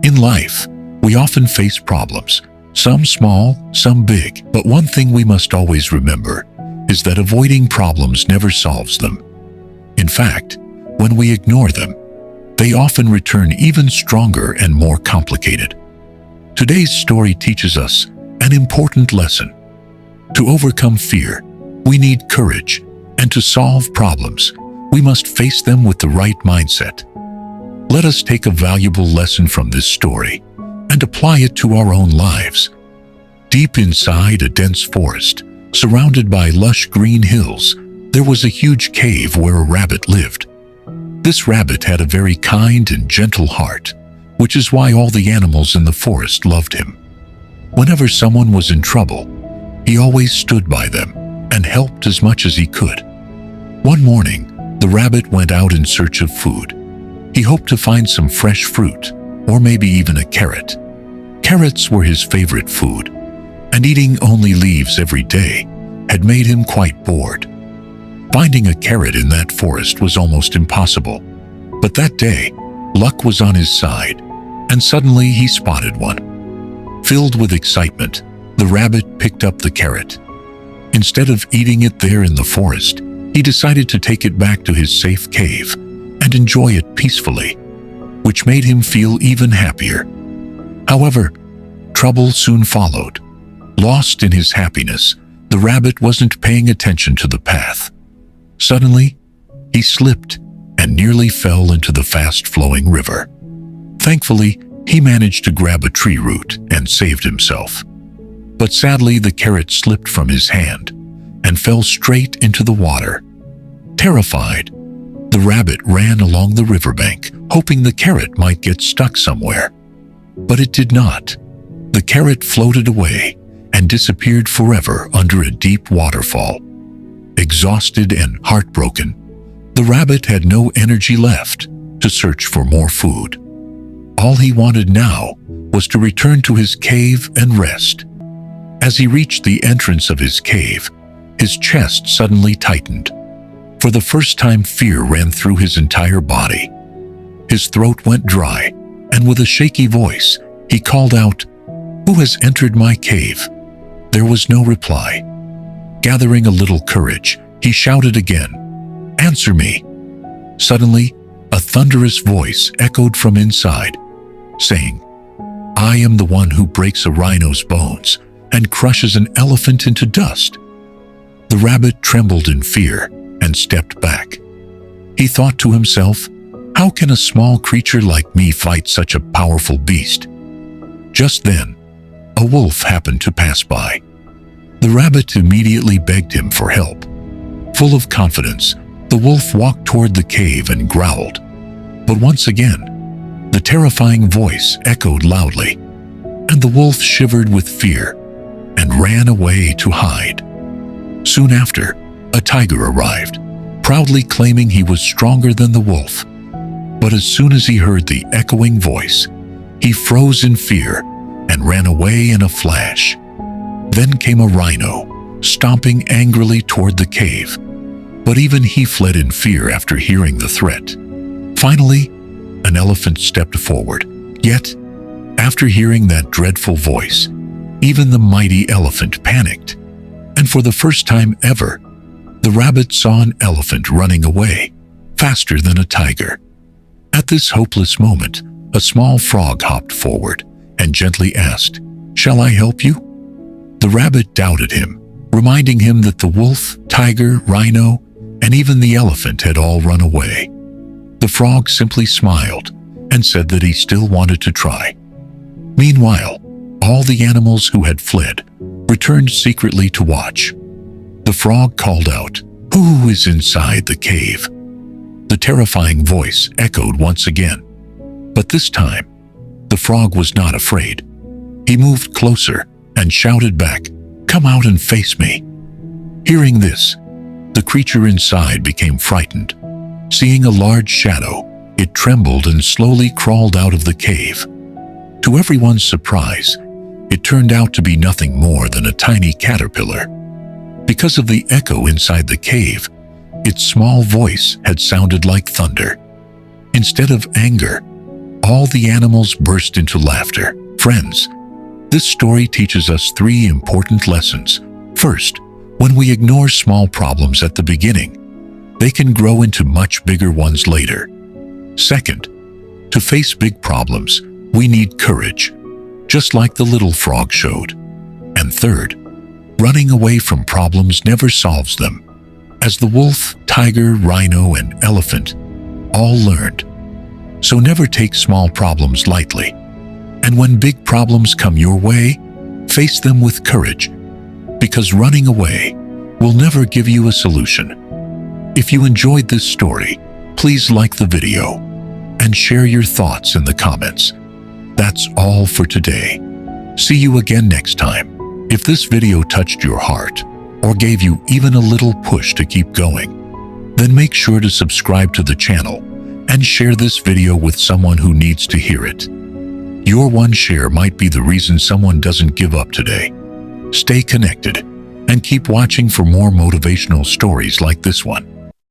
In life, we often face problems, some small, some big, but one thing we must always remember is that avoiding problems never solves them. In fact, when we ignore them, they often return even stronger and more complicated. Today's story teaches us an important lesson. To overcome fear, we need courage, and to solve problems, we must face them with the right mindset. Let us take a valuable lesson from this story and apply it to our own lives. Deep inside a dense forest, surrounded by lush green hills, there was a huge cave where a rabbit lived. This rabbit had a very kind and gentle heart, which is why all the animals in the forest loved him. Whenever someone was in trouble, he always stood by them and helped as much as he could. One morning, the rabbit went out in search of food. He hoped to find some fresh fruit, or maybe even a carrot. Carrots were his favorite food, and eating only leaves every day had made him quite bored. Finding a carrot in that forest was almost impossible. But that day, luck was on his side, and suddenly he spotted one. Filled with excitement, the rabbit picked up the carrot. Instead of eating it there in the forest, he decided to take it back to his safe cave and enjoy it peacefully, which made him feel even happier. However, trouble soon followed. Lost in his happiness, the rabbit wasn't paying attention to the path. Suddenly, he slipped and nearly fell into the fast-flowing river. Thankfully, he managed to grab a tree root and saved himself. But sadly, the carrot slipped from his hand and fell straight into the water. Terrified, the rabbit ran along the riverbank, hoping the carrot might get stuck somewhere. But it did not. The carrot floated away and disappeared forever under a deep waterfall. Exhausted and heartbroken, the rabbit had no energy left to search for more food. All he wanted now was to return to his cave and rest. As he reached the entrance of his cave, his chest suddenly tightened. For the first time, fear ran through his entire body. His throat went dry, and with a shaky voice, he called out, "Who has entered my cave?" There was no reply. Gathering a little courage, he shouted again, "Answer me!" Suddenly, a thunderous voice echoed from inside, saying, "I am the one who breaks a rhino's bones and crushes an elephant into dust." The rabbit trembled in fear and stepped back. He thought to himself, "How can a small creature like me fight such a powerful beast?" Just then, a wolf happened to pass by. The rabbit immediately begged him for help. Full of confidence, the wolf walked toward the cave and growled. But once again, the terrifying voice echoed loudly, and the wolf shivered with fear and ran away to hide. Soon after, a tiger arrived, proudly claiming he was stronger than the wolf. But as soon as he heard the echoing voice, he froze in fear and ran away in a flash. Then came a rhino, stomping angrily toward the cave. But even he fled in fear after hearing the threat. Finally, an elephant stepped forward. Yet, after hearing that dreadful voice, even the mighty elephant panicked. And for the first time ever, the rabbit saw an elephant running away, faster than a tiger. At this hopeless moment, a small frog hopped forward and gently asked, "Shall I help you?" The rabbit doubted him, reminding him that the wolf, tiger, rhino, and even the elephant had all run away. The frog simply smiled and said that he still wanted to try. Meanwhile, all the animals who had fled returned secretly to watch. The frog called out, "Who is inside the cave?" The terrifying voice echoed once again. But this time, the frog was not afraid. He moved closer and shouted back, "Come out and face me." Hearing this, the creature inside became frightened. Seeing a large shadow, it trembled and slowly crawled out of the cave. To everyone's surprise, it turned out to be nothing more than a tiny caterpillar. Because of the echo inside the cave, its small voice had sounded like thunder. Instead of anger, All the animals burst into laughter. Friends, this story teaches us three important lessons. First, when we ignore small problems at the beginning, they can grow into much bigger ones later. Second, to face big problems, we need courage, just like the little frog showed. And third, running away from problems never solves them, as the wolf, tiger, rhino, and elephant all learned. So never take small problems lightly. And when big problems come your way, face them with courage, because running away will never give you a solution. If you enjoyed this story, please like the video and share your thoughts in the comments. That's all for today. See you again next time. If this video touched your heart or gave you even a little push to keep going, then make sure to subscribe to the channel and share this video with someone who needs to hear it. Your one share might be the reason someone doesn't give up today. Stay connected and keep watching for more motivational stories like this one.